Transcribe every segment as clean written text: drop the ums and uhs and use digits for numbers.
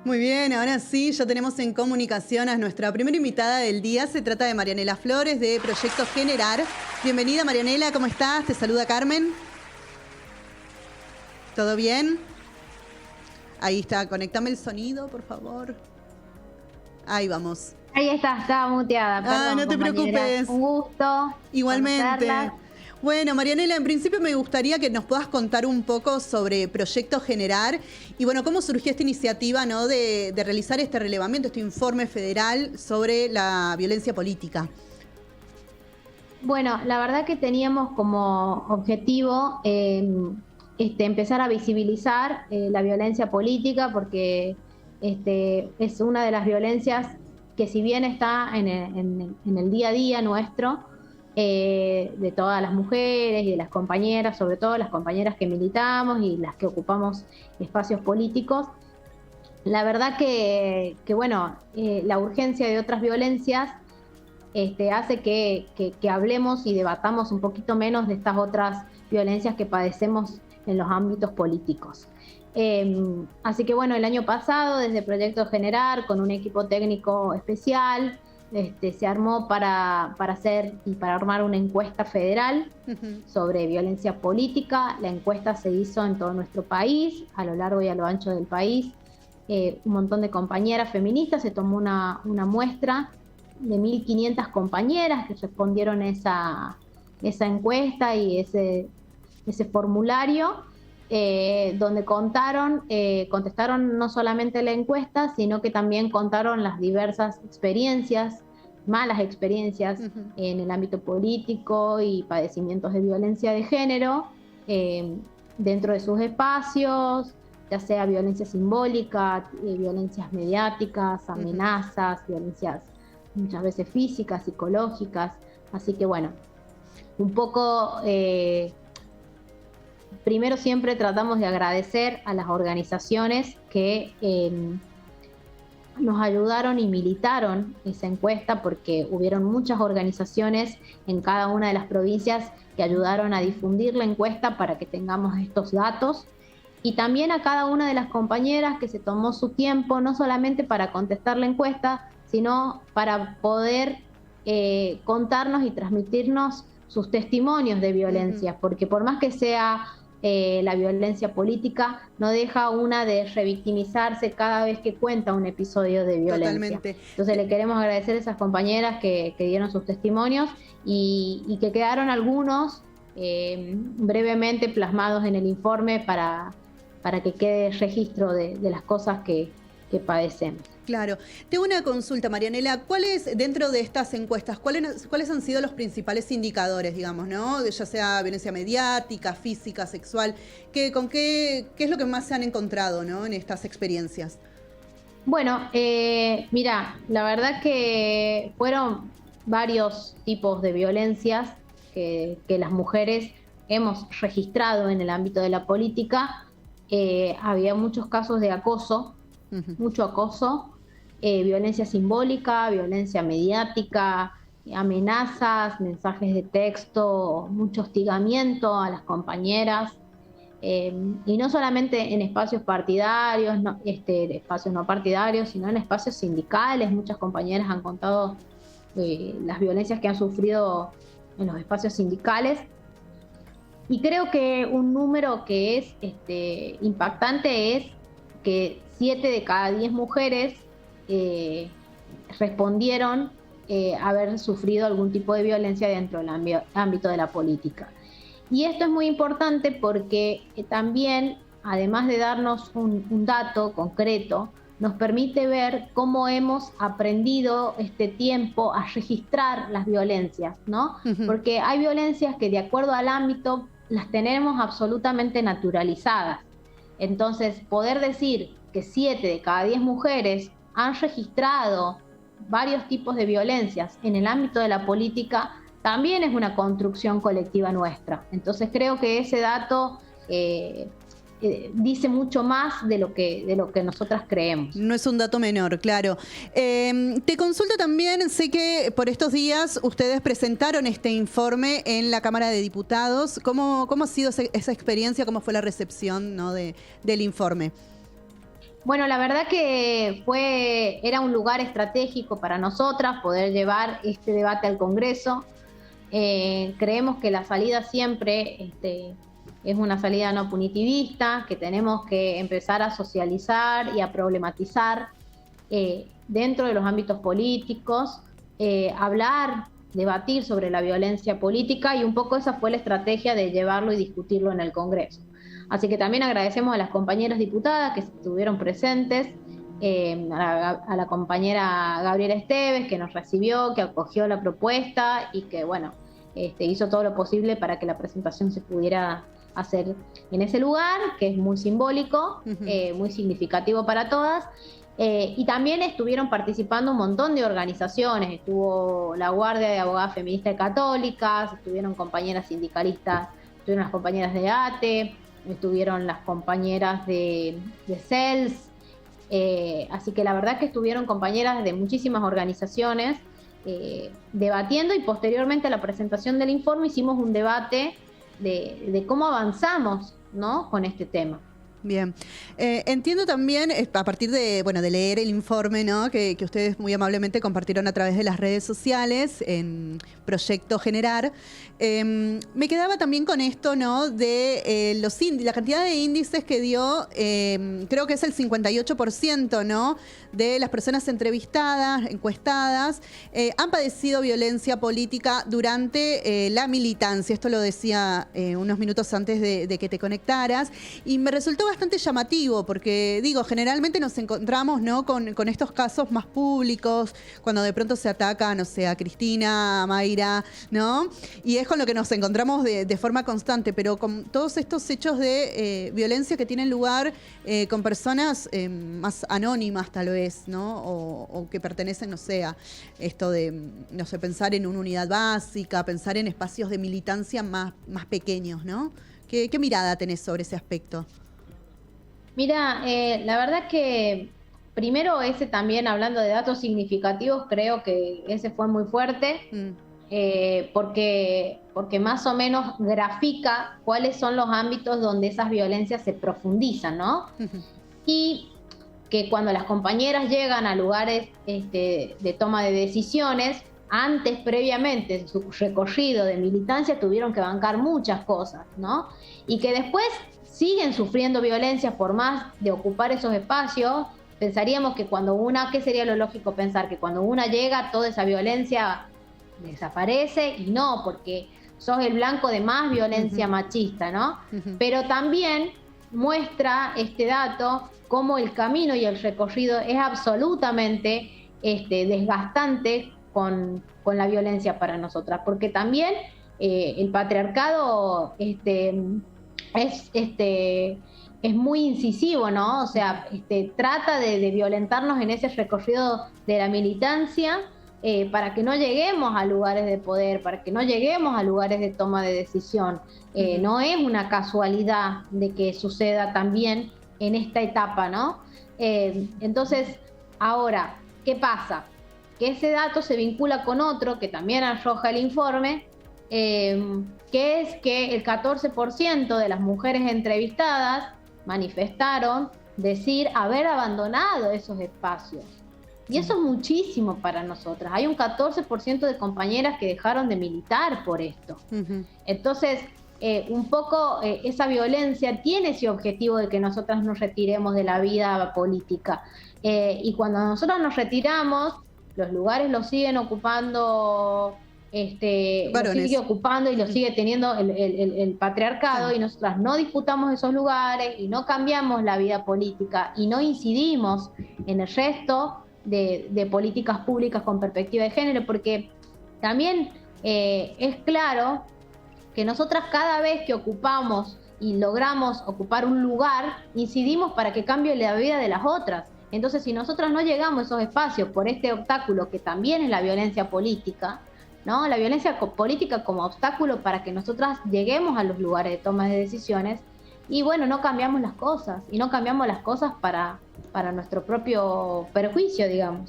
Muy bien, ahora sí, ya tenemos en comunicación a nuestra primera invitada del día. Se trata de Marianela Flores, de Proyecto Generar. Bienvenida, Marianela, ¿cómo estás? Te saluda Carmen. ¿Todo bien? Ahí está, conectame el sonido, por favor. Ahí vamos. Ahí está, estaba muteada, perdón, no te compañera. preocupes. Un gusto. Igualmente. Conocerlas. Bueno, Marianela, en principio me gustaría que nos puedas contar un poco sobre Proyecto Generar y bueno, cómo surgió esta iniciativa, ¿no? de realizar este relevamiento, este informe federal sobre la violencia política. Bueno, la verdad que teníamos como objetivo empezar a visibilizar la violencia política porque es una de las violencias que si bien está en el día a día nuestro, de todas las mujeres y de las compañeras, sobre todo las compañeras que militamos y las que ocupamos espacios políticos, la verdad que bueno, la urgencia de otras violencias hace que hablemos y debatamos un poquito menos de estas otras violencias que padecemos en los ámbitos políticos. Así que bueno, el año pasado, desde Proyecto Generar, con un equipo técnico especial, se armó para hacer y para armar una encuesta federal sobre violencia política. La encuesta se hizo en todo nuestro país, a lo largo y a lo ancho del país. Un montón de compañeras feministas, se tomó una muestra de 1.500 compañeras que respondieron esa encuesta y ese formulario, donde contestaron no solamente la encuesta, sino que también contaron las diversas experiencias, malas experiencias en el ámbito político y padecimientos de violencia de género dentro de sus espacios, ya sea violencia simbólica, violencias mediáticas, amenazas, violencias muchas veces físicas, psicológicas. Así que bueno, un poco, primero siempre tratamos de agradecer a las organizaciones que nos ayudaron y militaron esa encuesta, porque hubieron muchas organizaciones en cada una de las provincias que ayudaron a difundir la encuesta para que tengamos estos datos. Y también a cada una de las compañeras que se tomó su tiempo, no solamente para contestar la encuesta, sino para poder contarnos y transmitirnos sus testimonios de violencia, porque por más que sea la violencia política, no deja una de revictimizarse cada vez que cuenta un episodio de violencia. Totalmente. Entonces le queremos agradecer a esas compañeras que dieron sus testimonios y que quedaron algunos brevemente plasmados en el informe para que quede registro de las cosas que padecemos. Claro. Tengo una consulta, Marianela. ¿Cuáles, dentro de estas encuestas, cuáles han sido los principales indicadores, digamos, ¿no? Ya sea violencia mediática, física, sexual. ¿Qué es lo que más se han encontrado, ¿no? En estas experiencias? Bueno, mira, la verdad que fueron varios tipos de violencias que las mujeres hemos registrado en el ámbito de la política. Había muchos casos de acoso, mucho acoso, violencia simbólica, violencia mediática, amenazas, mensajes de texto, mucho hostigamiento a las compañeras, y no solamente en espacios partidarios, espacios no partidarios, sino en espacios sindicales. Muchas compañeras han contado las violencias que han sufrido en los espacios sindicales. Y creo que un número que es impactante es que 7 de cada 10 mujeres respondieron haber sufrido algún tipo de violencia dentro del ámbito de la política. Y esto es muy importante porque también, además de darnos un dato concreto, nos permite ver cómo hemos aprendido este tiempo a registrar las violencias, ¿no? Porque hay violencias que, de acuerdo al ámbito, las tenemos absolutamente naturalizadas. Entonces, poder decir que 7 de cada 10 mujeres han registrado varios tipos de violencias en el ámbito de la política también es una construcción colectiva nuestra. Entonces, creo que ese dato dice mucho más de lo que nosotras creemos. No es un dato menor, claro. Te consulto también, sé que por estos días ustedes presentaron este informe en la Cámara de Diputados. ¿Cómo ha sido esa experiencia? ¿Cómo fue la recepción, ¿no, del informe? Bueno, la verdad que era un lugar estratégico para nosotras poder llevar este debate al Congreso. Creemos que la salida siempre es una salida no punitivista, que tenemos que empezar a socializar y a problematizar dentro de los ámbitos políticos, hablar, debatir sobre la violencia política, y un poco esa fue la estrategia de llevarlo y discutirlo en el Congreso. Así que también agradecemos a las compañeras diputadas que estuvieron presentes, a la compañera Gabriela Esteves, que nos recibió, que acogió la propuesta y que, bueno, hizo todo lo posible para que la presentación se pudiera hacer en ese lugar, que es muy simbólico, muy significativo para todas. Y también estuvieron participando un montón de organizaciones. Estuvo la Guardia de Abogadas Feministas y Católicas, estuvieron compañeras sindicalistas, estuvieron las compañeras de ATE, estuvieron las compañeras de CELS, así que la verdad que estuvieron compañeras de muchísimas organizaciones debatiendo, y posteriormente a la presentación del informe hicimos un debate de cómo avanzamos, ¿no?, con este tema. Bien. Entiendo también, a partir de leer el informe, ¿no?, que ustedes muy amablemente compartieron a través de las redes sociales en Proyecto Generar, me quedaba también con esto, ¿no?, de la cantidad de índices que dio, creo que es el 58%, ¿no?, de las personas entrevistadas, encuestadas, han padecido violencia política durante la militancia. Esto lo decía unos minutos antes de que te conectaras, y me resultó bastante llamativo, porque generalmente nos encontramos, ¿no?, con estos casos más públicos, cuando de pronto se ataca, no sé, a Cristina, a Mayra, ¿no? Y es con lo que nos encontramos de forma constante, pero con todos estos hechos de violencia que tienen lugar con personas más anónimas, tal vez, ¿no? O que pertenecen, no sé, a esto de, no sé, pensar en una unidad básica, pensar en espacios de militancia más pequeños, ¿no? ¿Qué mirada tenés sobre ese aspecto? Mira, la verdad que primero ese también, hablando de datos significativos, creo que ese fue muy fuerte, porque más o menos grafica cuáles son los ámbitos donde esas violencias se profundizan, ¿no? Y que cuando las compañeras llegan a lugares de toma de decisiones, antes, previamente, en su recorrido de militancia, tuvieron que bancar muchas cosas, ¿no? Y que después siguen sufriendo violencia por más de ocupar esos espacios. Pensaríamos que ¿qué sería lo lógico pensar? Que cuando una llega, toda esa violencia desaparece, y no, porque sos el blanco de más violencia machista, ¿no? Pero también muestra este dato cómo el camino y el recorrido es absolutamente desgastante con la violencia para nosotras, porque también el patriarcado es muy incisivo, ¿no? O sea, trata de violentarnos en ese recorrido de la militancia, para que no lleguemos a lugares de poder, para que no lleguemos a lugares de toma de decisión. No es una casualidad de que suceda también en esta etapa, ¿no? Entonces, ahora, ¿qué pasa? Que ese dato se vincula con otro que también arroja el informe, que es que el 14% de las mujeres entrevistadas manifestaron decir haber abandonado esos espacios. Y eso es muchísimo para nosotras. Hay un 14% de compañeras que dejaron de militar por esto. Entonces, un poco esa violencia tiene ese objetivo de que nosotras nos retiremos de la vida política. Y cuando nosotros nos retiramos, los lugares los siguen ocupando, los sigue ocupando y los sigue teniendo el patriarcado, y nosotras no disputamos esos lugares y no cambiamos la vida política y no incidimos en el resto de políticas públicas con perspectiva de género, porque también es claro que nosotras cada vez que ocupamos y logramos ocupar un lugar, incidimos para que cambie la vida de las otras. Entonces, si nosotras no llegamos a esos espacios por este obstáculo que también es la violencia política, ¿no? La violencia política como obstáculo para que nosotras lleguemos a los lugares de toma de decisiones, y bueno, no cambiamos las cosas, y no cambiamos las cosas para para nuestro propio perjuicio, digamos.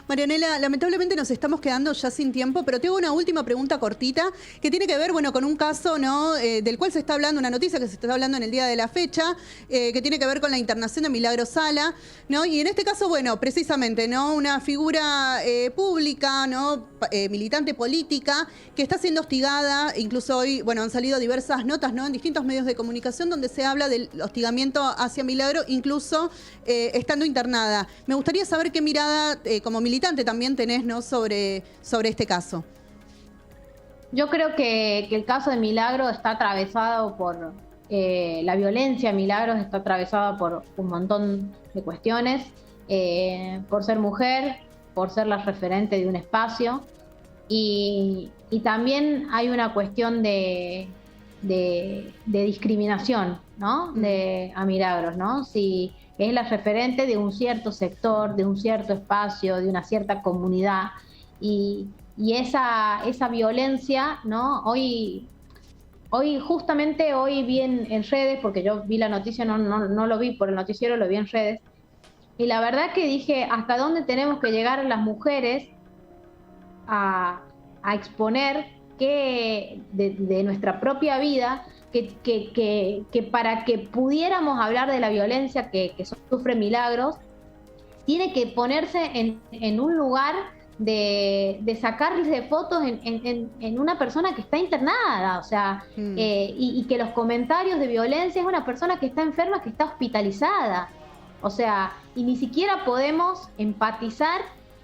Marianela, lamentablemente nos estamos quedando ya sin tiempo, pero tengo una última pregunta cortita que tiene que ver, bueno, con un caso, ¿no? Del cual se está hablando, una noticia que se está hablando en el día de la fecha, que tiene que ver con la internación de Milagro Sala, ¿no? Y en este caso, bueno, precisamente, ¿no? Una figura pública, ¿no? Militante política, que está siendo hostigada, incluso hoy, bueno, han salido diversas notas, ¿no? En distintos medios de comunicación donde se habla del hostigamiento hacia Milagro, incluso estando internada. Me gustaría saber qué mirada, como militante, también tenés, ¿no? sobre este caso. Yo creo que el caso de Milagro está atravesado por la violencia de Milagros, está atravesada por un montón de cuestiones, por ser mujer, por ser la referente de un espacio, y también hay una cuestión de discriminación, ¿no? A Milagros, ¿no? Si es la referente de un cierto sector, de un cierto espacio, de una cierta comunidad, y esa violencia, ¿no? Hoy justamente hoy vi en redes, porque yo vi la noticia, no lo vi por el noticiero, lo vi en redes, y la verdad que dije, ¿hasta dónde tenemos que llegar las mujeres a exponer de nuestra propia vida, que para que pudiéramos hablar de la violencia que sufre Milagros, tiene que ponerse en un lugar de sacarle fotos en una persona que está internada, o sea, y que los comentarios de violencia es una persona que está enferma, que está hospitalizada, o sea, y ni siquiera podemos empatizar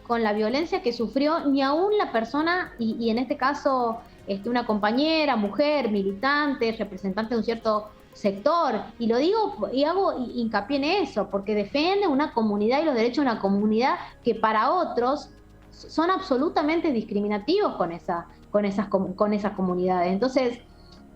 con la violencia que sufrió, ni aún la persona, y en este caso una compañera, mujer, militante, representante de un cierto sector, y lo digo y hago hincapié en eso, porque defiende una comunidad y los derechos de una comunidad que para otros son absolutamente discriminativos con esas comunidades. Entonces,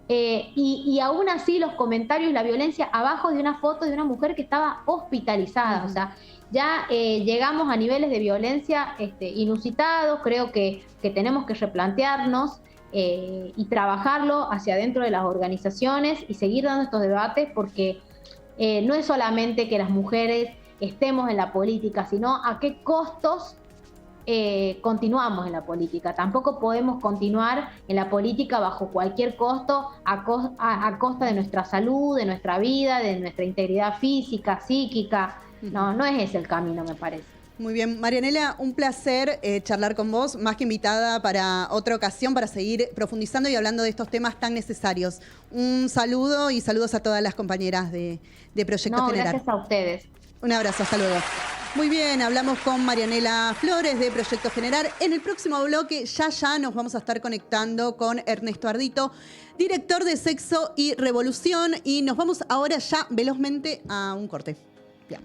y aún así los comentarios y la violencia abajo de una foto de una mujer que estaba hospitalizada, o sea, ya llegamos a niveles de violencia inusitados. Creo que tenemos que replantearnos y trabajarlo hacia adentro de las organizaciones y seguir dando estos debates, porque no es solamente que las mujeres estemos en la política, sino a qué costos continuamos en la política. Tampoco podemos continuar en la política bajo cualquier costo, a costa de nuestra salud, de nuestra vida, de nuestra integridad física, psíquica. No es ese el camino, me parece. Muy bien, Marianela, un placer charlar con vos, más que invitada para otra ocasión, para seguir profundizando y hablando de estos temas tan necesarios. Un saludo y saludos a todas las compañeras de Proyecto Generar. Gracias a ustedes. Un abrazo, hasta luego. Muy bien, hablamos con Marianela Flores de Proyecto Generar. En el próximo bloque ya nos vamos a estar conectando con Ernesto Ardito, director de Sexo y Revolución, y nos vamos ahora ya velozmente a un corte. Bien.